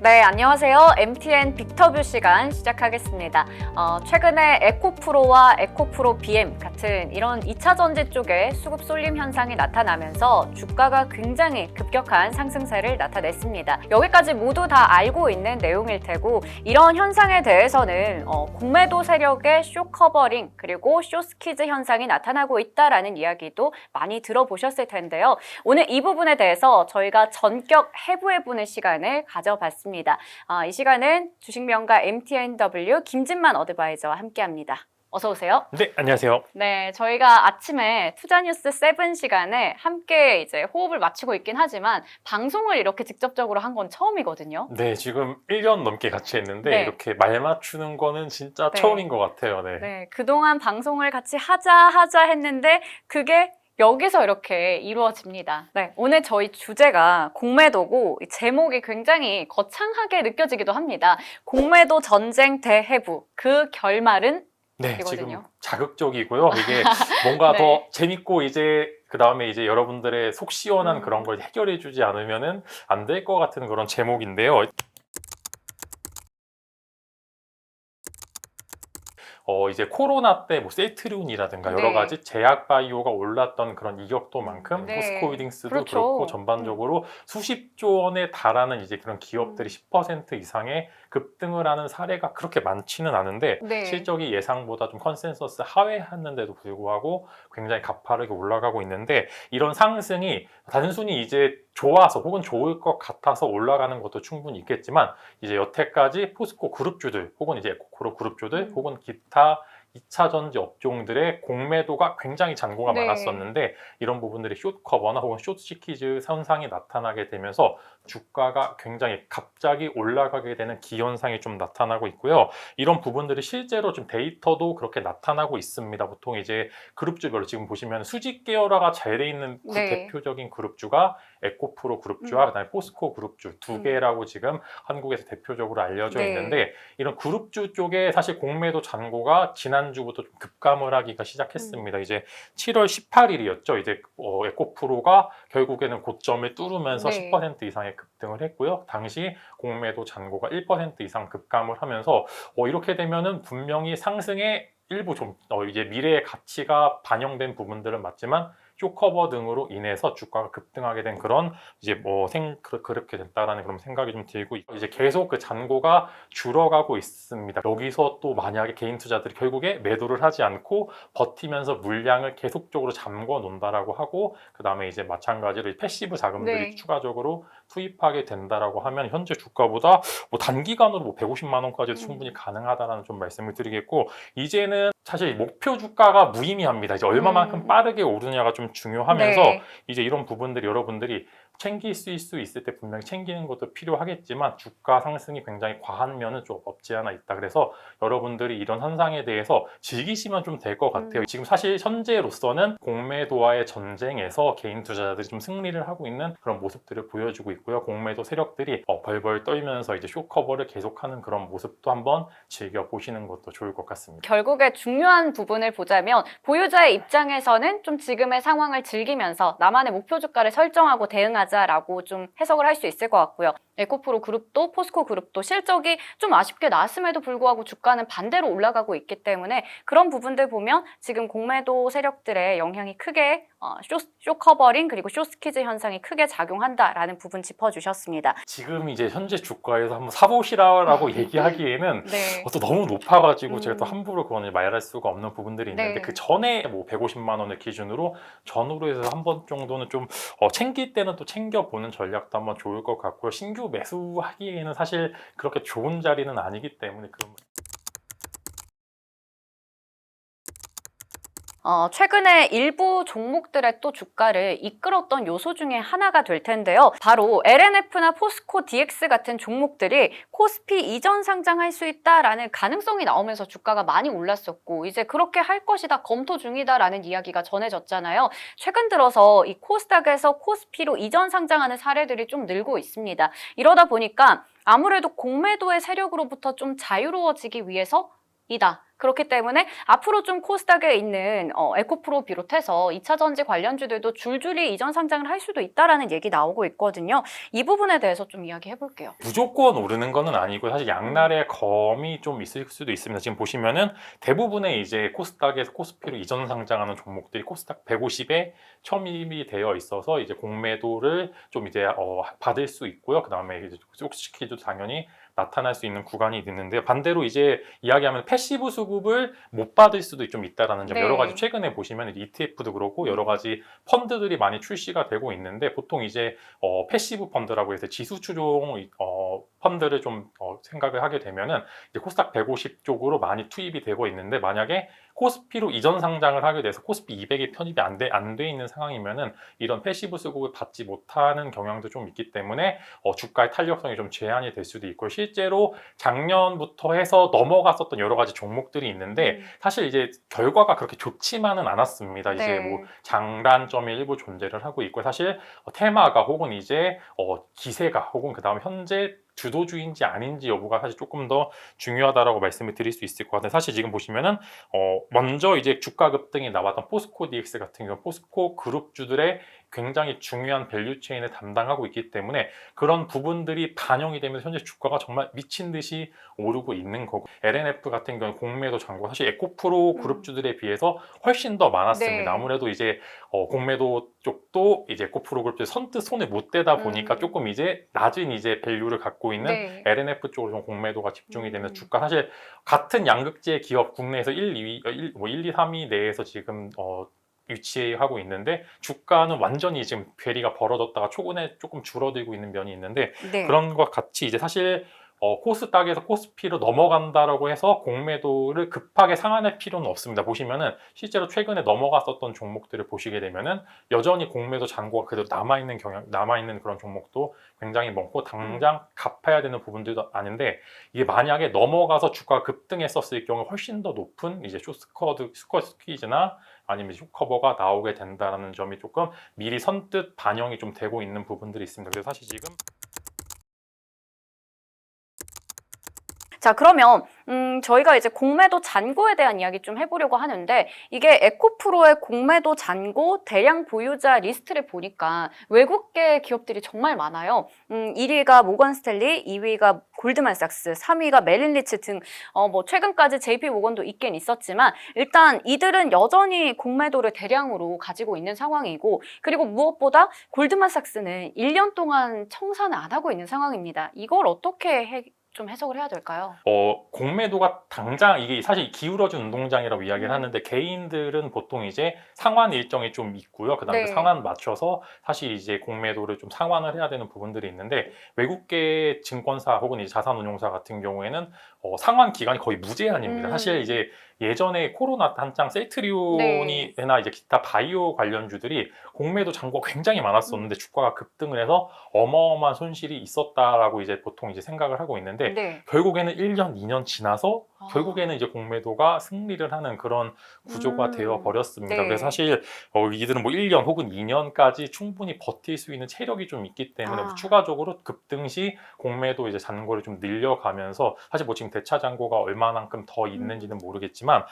네, 안녕하세요. MTN 빅터뷰 시간 시작하겠습니다. 최근에 에코프로와 에코프로 BM 같은 이런 2차 전지 쪽에 수급 쏠림 현상이 나타나면서 주가가 굉장히 급격한 상승세를 나타냈습니다. 여기까지 모두 다 알고 있는 내용일 테고 이런 현상에 대해서는 공매도 세력의 쇼커버링 그리고 쇼스키즈 현상이 나타나고 있다라는 이야기도 많이 들어보셨을 텐데요. 오늘 이 부분에 대해서 저희가 전격 해부해보는 시간을 가져봤습니다. 이 시간은 주식명가 MTNW 김진만 어드바이저와 함께합니다. 어서 오세요. 네, 안녕하세요. 네, 저희가 아침에 투자뉴스 7 시간에 함께 이제 호흡을 맞추고 있긴 하지만 방송을 이렇게 직접적으로 한 건 처음이거든요. 네, 지금 1년 넘게 같이 했는데 네. 이렇게 말 맞추는 거는 진짜 네. 처음인 것 같아요. 네. 네, 그동안 방송을 같이 하자 했는데 그게 여기서 이렇게 이루어집니다. 네, 오늘 저희 주제가 공매도고 제목이 굉장히 거창하게 느껴지기도 합니다. 공매도 전쟁 대해부, 그 결말은? 네, 이거든요. 지금 자극적이고요. 이게 뭔가 네. 더 재밌고 이제 그 다음에 이제 여러분들의 속 시원한 그런 걸 해결해 주지 않으면은 안 될 것 같은 그런 제목인데요. 이제 코로나 때 뭐 셀트리온이라든가 여러 네. 가지 제약 바이오가 올랐던 그런 이격도만큼 네. 포스코홀딩스도 그렇죠. 그렇고 전반적으로 수십조 원에 달하는 이제 그런 기업들이 10% 이상의 급등을 하는 사례가 그렇게 많지는 않은데 네. 실적이 예상보다 좀 컨센서스 하회했는데도 불구하고 굉장히 가파르게 올라가고 있는데 이런 상승이 단순히 이제 좋아서 혹은 좋을 것 같아서 올라가는 것도 충분히 있겠지만 이제 여태까지 포스코 그룹주들 혹은 이제 에코프로 그룹주들 혹은 기타 2차 전지 업종들의 공매도가 굉장히 잔고가 네. 많았었는데 이런 부분들이 숏커버나 혹은 숏시키즈 현상이 나타나게 되면서 주가가 굉장히 갑자기 올라가게 되는 기현상이 좀 나타나고 있고요. 이런 부분들이 실제로 좀 데이터도 그렇게 나타나고 있습니다. 보통 이제 그룹주별로 지금 보시면 수직 계열화가 잘 돼 있는 네. 대표적인 그룹주가 에코프로 그룹주와 그다음에 포스코 그룹주 두 개라고 지금 한국에서 대표적으로 알려져 네. 있는데 이런 그룹주 쪽에 사실 공매도 잔고가 지난주부터 좀 급감을 하기가 시작했습니다. 이제 7월 18일이었죠. 이제 에코프로가 결국에는 고점을 뚫으면서 네. 10% 이상의 급등을 했고요. 당시 공매도 잔고가 1% 이상 급감을 하면서 이렇게 되면은 분명히 상승의 일부 좀 이제 미래의 가치가 반영된 부분들은 맞지만 쇼커버 등으로 인해서 주가가 급등하게 된 그런 이제 그렇게 됐다라는 그런 생각이 좀 들고 있고 이제 계속 그 잔고가 줄어가고 있습니다. 여기서 또 만약에 개인 투자들이 결국에 매도를 하지 않고 버티면서 물량을 계속적으로 잠궈 놓는다라고 하고 그 다음에 이제 마찬가지로 패시브 자금들이 네. 추가적으로 투입하게 된다라고 하면 현재 주가보다 단기간으로 150만 원까지 충분히 가능하다라는 좀 말씀을 드리겠고 이제는 사실 목표 주가가 무의미합니다. 이제 얼마만큼 빠르게 오르냐가 좀 중요하면서 네. 이제 이런 부분들이 여러분들이 챙길 수 있을 때 분명히 챙기는 것도 필요하겠지만 주가 상승이 굉장히 과한 면은 좀 없지 않아 있다. 그래서 여러분들이 이런 현상에 대해서 즐기시면 좀 될 것 같아요. 지금 사실 현재로서는 공매도와의 전쟁에서 개인 투자자들이 좀 승리를 하고 있는 그런 모습들을 보여주고 있고요. 공매도 세력들이 벌벌 떨면서 이제 쇼커버를 계속하는 그런 모습도 한번 즐겨보시는 것도 좋을 것 같습니다. 결국에 중요한 부분을 보자면 보유자의 입장에서는 좀 지금의 상황을 즐기면서 나만의 목표 주가를 설정하고 대응하자라고 좀 해석을 할 수 있을 것 같고요. 에코프로 그룹도 포스코 그룹도 실적이 좀 아쉽게 나왔음에도 불구하고 주가는 반대로 올라가고 있기 때문에 그런 부분들 보면 지금 공매도 세력들의 영향이 크게 쇼커버링 그리고 쇼스키즈 현상이 크게 작용한다라는 부분 짚어주셨습니다. 지금 이제 현재 주가에서 한번 사보시라고 얘기하기에는 네. 또 너무 높아가지고 제가 또 함부로 그건 말할 수가 없는 부분들이 있는데 네. 그 전에 뭐 150만 원을 기준으로 전후로 해서 한 번 정도는 좀 챙길 때는 또 챙겨보는 전략도 한번 좋을 것 같고요. 신규 매수하기에는 사실 그렇게 좋은 자리는 아니기 때문에 그런 최근에 일부 종목들의 또 주가를 이끌었던 요소 중에 하나가 될 텐데요. 바로 LNF나 포스코 DX 같은 종목들이 코스피 이전 상장할 수 있다라는 가능성이 나오면서 주가가 많이 올랐었고 이제 그렇게 할 것이다 검토 중이다라는 이야기가 전해졌잖아요. 최근 들어서 이 코스닥에서 코스피로 이전 상장하는 사례들이 좀 늘고 있습니다. 이러다 보니까 아무래도 공매도의 세력으로부터 좀 자유로워지기 위해서 이다. 그렇기 때문에 앞으로 좀 코스닥에 있는 에코프로 비롯해서 2차 전지 관련주들도 줄줄이 이전 상장을 할 수도 있다라는 얘기 나오고 있거든요. 이 부분에 대해서 좀 이야기해 볼게요. 무조건 오르는 거는 아니고 사실 양날의 검이 좀 있을 수도 있습니다. 지금 보시면은 대부분의 이제 코스닥에서 코스피로 이전 상장하는 종목들이 코스닥 150에 첨입이 되어 있어서 이제 공매도를 좀 이제 받을 수 있고요. 그 다음에 이제 속시키도 당연히 나타날 수 있는 구간이 있는데요. 반대로 이제 이야기하면 패시브 수급을 못 받을 수도 좀 있다라는 점. 네. 여러 가지 최근에 보시면 ETF도 그렇고 여러 가지 펀드들이 많이 출시가 되고 있는데 보통 이제 패시브 펀드라고 해서 지수 추종 펀드를 좀 생각을 하게 되면은 이제 코스닥 150 쪽으로 많이 투입이 되고 있는데 만약에 코스피로 이전 상장을 하게 돼서 코스피 200이 편입이 안 돼 있는 상황이면은 이런 패시브 수급을 받지 못하는 경향도 좀 있기 때문에 주가의 탄력성이 좀 제한이 될 수도 있고 실제로 작년부터 해서 넘어갔었던 여러 가지 종목들이 있는데 사실 이제 결과가 그렇게 좋지만은 않았습니다. 이제 네. 뭐 장단점이 일부 존재를 하고 있고 사실 테마가 혹은 이제 기세가 혹은 그 다음 현재 주도주인지 아닌지 여부가 사실 조금 더 중요하다라고 말씀을 드릴 수 있을 것 같아요. 사실 지금 보시면은 먼저 이제 주가 급등이 나왔던 포스코 DX 같은 경우 포스코 그룹주들의 굉장히 중요한 밸류 체인을 담당하고 있기 때문에 그런 부분들이 반영이 되면서 현재 주가가 정말 미친 듯이 오르고 있는 거고 LNF 같은 경우는 공매도 잔고가 사실 에코프로 그룹주들에 비해서 훨씬 더 많았습니다. 네. 아무래도 이제 공매도 쪽도 이제 에코프로 그룹들 선뜻 손에 못 대다 보니까 조금 이제 낮은 이제 밸류를 갖고 있는 네. LNF 쪽으로 좀 공매도가 집중이 되면서 주가 사실 같은 양극재 기업 국내에서 1, 2위, 1, 2, 3위 내에서 지금 위치하고 있는데 주가는 완전히 지금 괴리가 벌어졌다가 초근에 조금 줄어들고 있는 면이 있는데 네. 그런 것 같이 이제 사실 코스닥에서 코스피로 넘어간다라고 해서 공매도를 급하게 상한할 필요는 없습니다. 보시면은 실제로 최근에 넘어갔었던 종목들을 보시게 되면은 여전히 공매도 잔고가 그대로 남아있는 그런 종목도 굉장히 많고 당장 갚아야 되는 부분들도 아닌데 이게 만약에 넘어가서 주가가 급등했었을 경우 훨씬 더 높은 이제 스쿼트 스퀴즈나 아니면 쇼커버가 나오게 된다는 점이 조금 미리 선뜻 반영이 좀 되고 있는 부분들이 있습니다. 그래서 사실 지금 자, 그러면 저희가 이제 공매도 잔고에 대한 이야기 좀 해보려고 하는데 이게 에코프로의 공매도 잔고 대량 보유자 리스트를 보니까 외국계 기업들이 정말 많아요. 1위가 모건 스탠리, 2위가 골드만삭스, 3위가 메릴리치 등 뭐 최근까지 JP 모건도 있긴 있었지만 일단 이들은 여전히 공매도를 대량으로 가지고 있는 상황이고 그리고 무엇보다 골드만삭스는 1년 동안 청산을 안 하고 있는 상황입니다. 이걸 어떻게 좀 해석을 해야 될까요? 공매도가 당장 이게 사실 기울어진 운동장이라고 이야기를 하는데 개인들은 보통 이제 상환 일정이 좀 있고요. 그다음에 네. 그 상환 맞춰서 사실 이제 공매도를 좀 상환을 해야 되는 부분들이 있는데 외국계 증권사 혹은 이제 자산운용사 같은 경우에는 상환 기간이 거의 무제한입니다. 사실 이제 예전에 코로나 한창 셀트리온이나 이제 기타 바이오 관련주들이 공매도 잔고가 굉장히 많았었는데 주가가 급등을 해서 어마어마한 손실이 있었다라고 이제 보통 이제 생각을 하고 있는데 네. 결국에는 1년, 2년 지나서 결국에는 이제 공매도가 승리를 하는 그런 구조가 되어 버렸습니다. 네. 그래서 사실 이들은 뭐 1년 혹은 2년까지 충분히 버틸 수 있는 체력이 좀 있기 때문에 추가적으로 급등 시 공매도 이제 잔고를 좀 늘려가면서 사실 뭐 지금 대차 잔고가 얼마만큼 더 있는지는 모르겠지만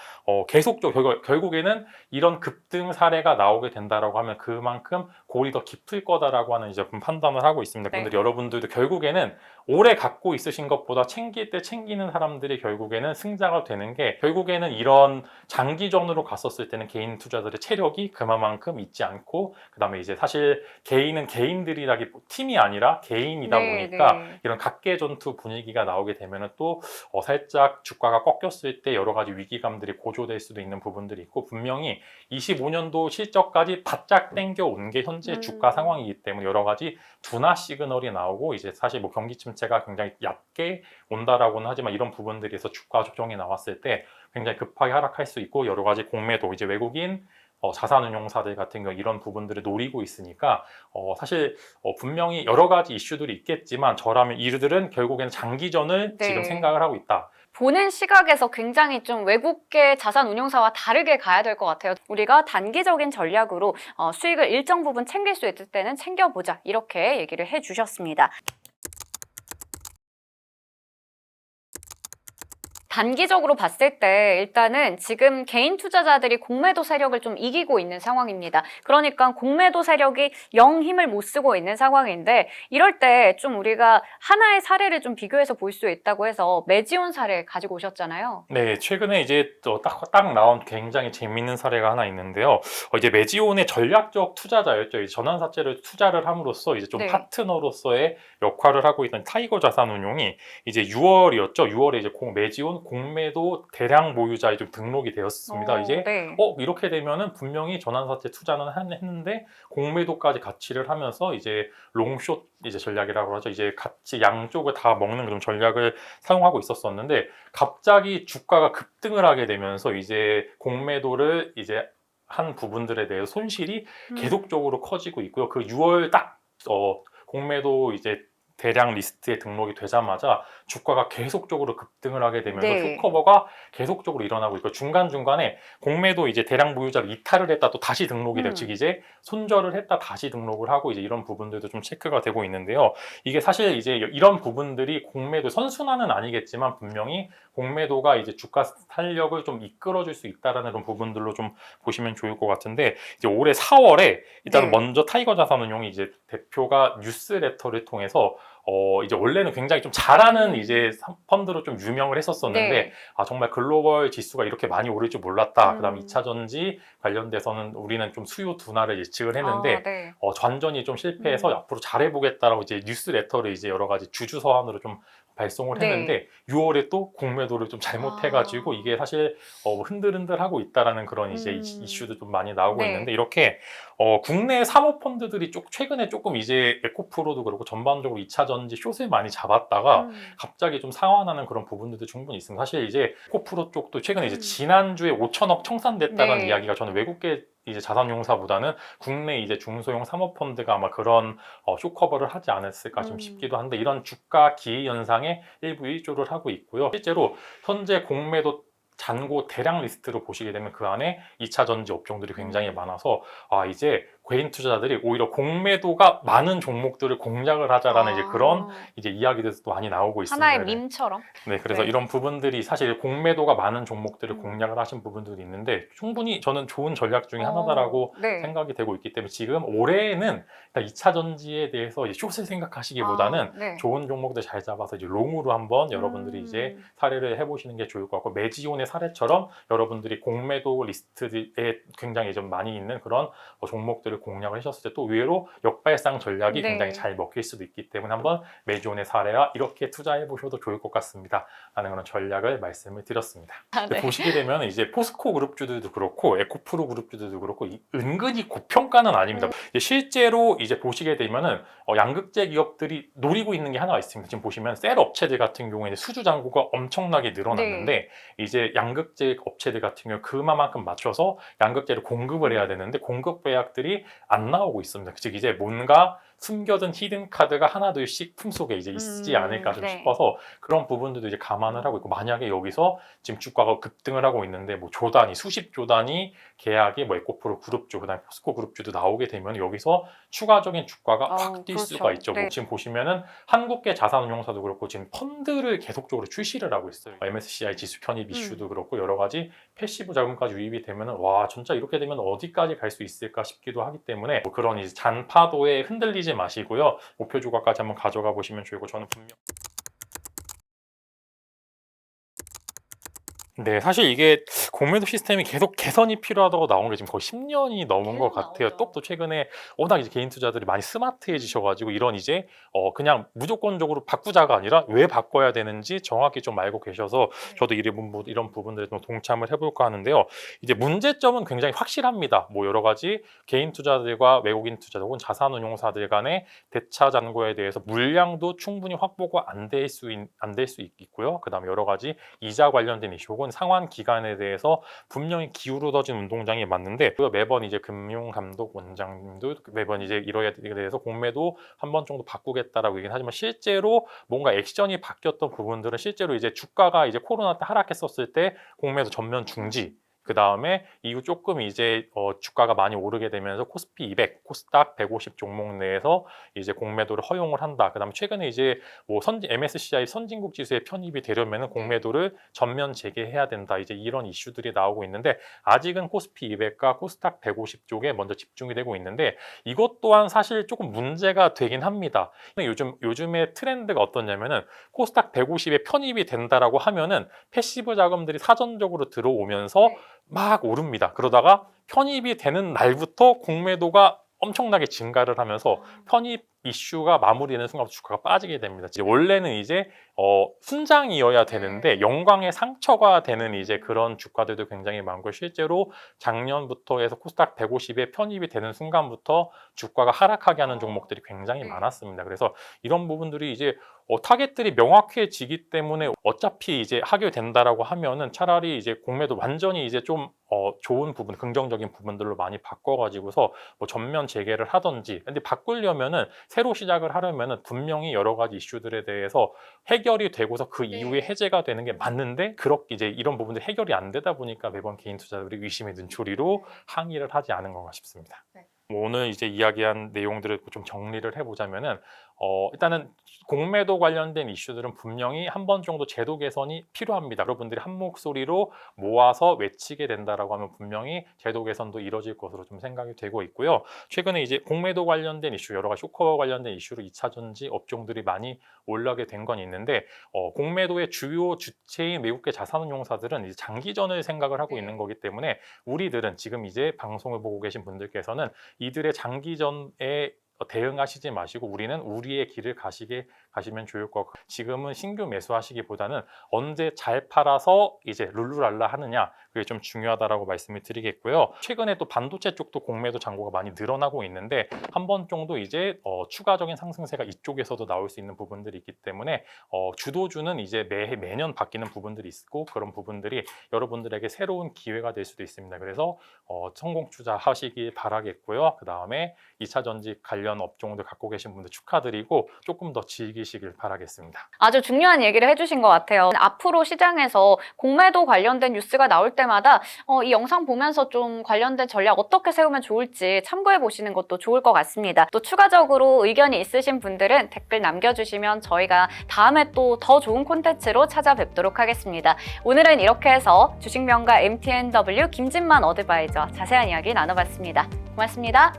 계속적으로 결국에는 이런 급등 사례가 나오게 된다라고 하면 그만큼 골이 더 깊을 거다라고 하는 이제 판단을 하고 있습니다. 네. 근데 여러분들도 결국에는 오래 갖고 있으신 것보다 챙길 때 챙기는 사람들이 결국에는 승자가 되는 게 결국에는 이런 장기전으로 갔었을 때는 개인 투자들의 체력이 그만큼 있지 않고 그다음에 이제 사실 개인은 개인들이라기 팀이 아니라 개인이다 보니까 이런 각계 전투 분위기가 나오게 되면은 또 살짝 주가가 꺾였을 때 여러 가지 위기감들이 고조될 수도 있는 부분들이 있고 분명히 25년도 실적까지 바짝 땡겨온 게 현재 주가 상황이기 때문에 여러 가지 둔화 시그널이 나오고 이제 사실 뭐 경기 침체가 굉장히 얕게 온다라고는 하지만 이런 부분들에서 주가 조정이 나왔을 때 굉장히 급하게 하락할 수 있고 여러 가지 공매도 이제 외국인 자산운용사들 같은 경우 이런 부분들을 노리고 있으니까 사실 분명히 여러 가지 이슈들이 있겠지만 저라면 이들은 결국에는 장기전을 지금 생각을 하고 있다. 보는 시각에서 굉장히 좀 외국계 자산 운용사와 다르게 가야 될 것 같아요. 우리가 단기적인 전략으로 수익을 일정 부분 챙길 수 있을 때는 챙겨보자 이렇게 얘기를 해주셨습니다. 단기적으로 봤을 때 일단은 지금 개인 투자자들이 공매도 세력을 좀 이기고 있는 상황입니다. 그러니까 공매도 세력이 영 힘을 못 쓰고 있는 상황인데 이럴 때 좀 우리가 하나의 사례를 좀 비교해서 볼 수 있다고 해서 매지온 사례 가지고 오셨잖아요. 네, 최근에 이제 딱 나온 굉장히 재밌는 사례가 하나 있는데요. 이제 매지온의 전략적 투자자였죠. 이 전환사채를 투자를 함으로써 이제 좀 네. 파트너로서의 역할을 하고 있던 타이거 자산운용이 이제 6월이었죠. 6월에 이제 매지온 공매도 대량 보유자에 좀 등록이 되었습니다. 이제 네. 이렇게 되면은 분명히 전환사채 투자는 했는데 공매도까지 같이를 하면서 이제 롱숏 이제 전략이라고 하죠. 이제 같이 양쪽을 다 먹는 그런 전략을 사용하고 있었었는데 갑자기 주가가 급등을 하게 되면서 이제 공매도를 이제 한 부분들에 대해 손실이 계속적으로 커지고 있고요. 그 6월 딱 공매도 이제 대량 리스트에 등록이 되자마자 주가가 계속적으로 급등을 하게 되면서 네. 숏커버가 계속적으로 일어나고 있고 중간중간에 공매도 이제 대량 보유자를 이탈을 했다 또 다시 등록이 돼요. 즉 이제 손절을 했다 다시 등록을 하고 이제 이런 부분들도 좀 체크가 되고 있는데요. 이게 사실 이제 이런 부분들이 공매도 선순환은 아니겠지만 분명히 공매도가 이제 주가 탄력을 좀 이끌어줄 수 있다라는 그런 부분들로 좀 보시면 좋을 것 같은데 이제 올해 4월에 일단 네. 먼저 타이거 자산운용이 이제 대표가 뉴스레터를 통해서 이제 원래는 굉장히 좀 잘하는 이제 펀드로 좀 유명을 했었었는데 네. 정말 글로벌 지수가 이렇게 많이 오를 줄 몰랐다. 그다음 2차 음. 전지 관련돼서는 우리는 좀 수요 둔화를 예측을 했는데 네. 완전히 좀 실패해서 앞으로 잘해보겠다라고 이제 뉴스레터를 이제 여러 가지 주주 서한으로 좀 발송을 네. 했는데 6월에 또 공매도를 좀 잘못해가지고 이게 사실 흔들흔들하고 있다라는 그런 이제 이슈도 좀 많이 나오고 네. 있는데 이렇게 국내 사모펀드들이 최근에 조금 이제 에코프로도 그렇고 전반적으로 2차 전지 숏을 많이 잡았다가 갑자기 좀 상환하는 그런 부분들도 충분히 있습니다. 사실 이제 에코프로 쪽도 최근에 이제 지난주에 5천억 청산됐다는 네. 이야기가 저는 외국계 이제 자산용사보다는 국내 이제 중소형 사모펀드가 아마 그런 숏커버를 하지 않았을까 좀 싶기도 한데 이런 주가 기회 현상에 일부 일조를 하고 있고요. 실제로 현재 공매도 잔고 대량 리스트로 보시게 되면 그 안에 2차 전지 업종들이 굉장히 많아서 이제 개인 투자자들이 오히려 공매도가 많은 종목들을 공략을 하자라는 이제 그런 이제 이야기들도 많이 나오고 있습니다. 하나의 밈처럼. 네, 그래서 네. 이런 부분들이 사실 공매도가 많은 종목들을 공략을 하신 부분들이 있는데 충분히 저는 좋은 전략 중에 하나다라고 네. 생각이 되고 있기 때문에 지금 올해는 2차 전지에 대해서 이제 숏을 생각하시기보다는 네. 좋은 종목들 잘 잡아서 이제 롱으로 한번 여러분들이 이제 사례를 해보시는 게 좋을 것 같고 매지온의 사례처럼 여러분들이 공매도 리스트에 굉장히 좀 많이 있는 그런 종목들을 공략을 하셨을 때 또 의외로 역발상 전략이 네. 굉장히 잘 먹힐 수도 있기 때문에 한번 매지온의 사례와 이렇게 투자해 보셔도 좋을 것 같습니다. 하는 그런 전략을 말씀을 드렸습니다. 네. 보시게 되면 이제 포스코 그룹주들도 그렇고 에코프로 그룹주들도 그렇고 은근히 고평가는 아닙니다. 실제로 이제 보시게 되면은 양극재 기업들이 노리고 있는 게 하나 있습니다. 지금 보시면 셀 업체들 같은 경우에는 수주 잔고가 엄청나게 늘어났는데 이제 양극재 업체들 같은 경우 그만큼 맞춰서 양극재를 공급을 해야 되는데 공급 계약들이 안 나오고 있습니다. 즉 이제 뭔가 숨겨둔 히든 카드가 하나둘씩 품속에 이제 있지 않을까 좀 싶어서 그런 부분들도 이제 감안을 하고 있고 만약에 여기서 지금 주가가 급등을 하고 있는데 뭐 조 단위, 수십 조 단위 계약이 뭐 에코프로 그룹주, 그다음에 포스코 그룹주도 나오게 되면 여기서 추가적인 주가가 확 뛸 수가 있죠. 뭐 지금 보시면은 한국계 자산운용사도 그렇고 지금 펀드를 계속적으로 출시를 하고 있어요. MSCI 지수 편입 이슈도 그렇고 여러 가지 패시브 자금까지 유입이 되면은 와 진짜 이렇게 되면 어디까지 갈 수 있을까 싶기도 하기 때문에 뭐 그런 이제 잔파도에 흔들리지 마시고요. 목표 주가까지 한번 가져가 보시면 좋고 저는 분명 네, 사실 이게 공매도 시스템이 계속 개선이 필요하다고 나온 게 지금 거의 10년이 넘은 것 같아요. 나오죠. 또 최근에 워낙 이제 개인 투자들이 많이 스마트해지셔가지고 이런 이제 그냥 무조건적으로 바꾸자가 아니라 왜 바꿔야 되는지 정확히 좀 알고 계셔서 저도 이런 부분들에 좀 동참을 해볼까 하는데요. 이제 문제점은 굉장히 확실합니다. 뭐 여러 가지 개인 투자들과 외국인 투자자 혹은 자산운용사들 간의 대차 잔고에 대해서 물량도 충분히 확보가 안 될 수 있고요. 그다음에 여러 가지 이자 관련된 이슈 혹은 상환 기간에 대해서 분명히 기울어진 운동장이 맞는데 매번 이제 금융감독원장님도 매번 이제 이러에 대해서 공매도 한 번 정도 바꾸겠다라고 얘기는 하지만 실제로 뭔가 액션이 바뀌었던 부분들은 실제로 이제 주가가 이제 코로나 때 하락했었을 때 공매도 전면 중지 그 다음에 이후 조금 이제 주가가 많이 오르게 되면서 코스피 200, 코스닥 150 종목 내에서 이제 공매도를 허용을 한다. 그 다음에 최근에 이제 뭐 MSCI 선진국 지수에 편입이 되려면 공매도를 전면 재개해야 된다. 이제 이런 이슈들이 나오고 있는데 아직은 코스피 200과 코스닥 150 쪽에 먼저 집중이 되고 있는데 이것 또한 사실 조금 문제가 되긴 합니다. 요즘에 트렌드가 어떠냐면은 코스닥 150에 편입이 된다라고 하면은 패시브 자금들이 사전적으로 들어오면서 막 오릅니다. 그러다가 편입이 되는 날부터 공매도가 엄청나게 증가를 하면서 편입 이슈가 마무리되는 순간 주가가 빠지게 됩니다. 원래는 이제 순장이어야 되는데 영광의 상처가 되는 이제 그런 주가들도 굉장히 많고 실제로 작년부터 해서 코스닥 150에 편입이 되는 순간부터 주가가 하락하게 하는 종목들이 굉장히 많았습니다. 그래서 이런 부분들이 이제 타겟들이 명확해지기 때문에 어차피 이제 하게 된다라고 하면은 차라리 이제 공매도 완전히 이제 좀 좋은 부분, 긍정적인 부분들로 많이 바꿔가지고서 뭐 전면 재개를 하든지. 근데 바꾸려면은 새로 시작을 하려면은 분명히 여러 가지 이슈들에 대해서 해결이 되고서 그 이후에 해제가 되는 게 맞는데 그렇게 이제 이런 부분들이 해결이 안 되다 보니까 매번 개인 투자자들이 의심의 눈초리로 항의를 하지 않은 건가 싶습니다. 오늘 이제 이야기한 내용들을 좀 정리를 해보자면은 일단은 공매도 관련된 이슈들은 분명히 한 번 정도 제도 개선이 필요합니다. 여러분들이 한 목소리로 모아서 외치게 된다라고 하면 분명히 제도 개선도 이뤄질 것으로 좀 생각이 되고 있고요. 최근에 이제 공매도 관련된 이슈, 여러 가지 쇼커 관련된 이슈로 2차 전지 업종들이 많이 올라게 된 건 있는데 공매도의 주요 주체인 외국계 자산운용사들은 이제 장기전을 생각을 하고 있는 거기 때문에 우리들은 지금 이제 방송을 보고 계신 분들께서는 이들의 장기전에 대응하시지 마시고 우리는 우리의 길을 가시면 좋을 것 같고 지금은 신규 매수하시기보다는 언제 잘 팔아서 이제 룰루랄라 하느냐 그게 좀 중요하다라고 말씀을 드리겠고요. 최근에 또 반도체 쪽도 공매도 잔고가 많이 늘어나고 있는데 한 번 정도 이제 추가적인 상승세가 이쪽에서도 나올 수 있는 부분들이 있기 때문에 주도주는 이제 매년 바뀌는 부분들이 있고 그런 부분들이 여러분들에게 새로운 기회가 될 수도 있습니다. 그래서 성공 투자하시길 바라겠고요. 그 다음에 2차 전지 관련 업종들 갖고 계신 분들 축하드리고 조금 더 즐기시길 바라겠습니다. 아주 중요한 얘기를 해주신 것 같아요. 앞으로 시장에서 공매도 관련된 뉴스가 나올 때마다 이 영상 보면서 좀 관련된 전략 어떻게 세우면 좋을지 참고해 보시는 것도 좋을 것 같습니다. 또 추가적으로 의견이 있으신 분들은 댓글 남겨주시면 저희가 다음에 또 더 좋은 콘텐츠로 찾아뵙도록 하겠습니다. 오늘은 이렇게 해서 주식명가 MTNW 김진만 어드바이저 자세한 이야기 나눠봤습니다. 고맙습니다.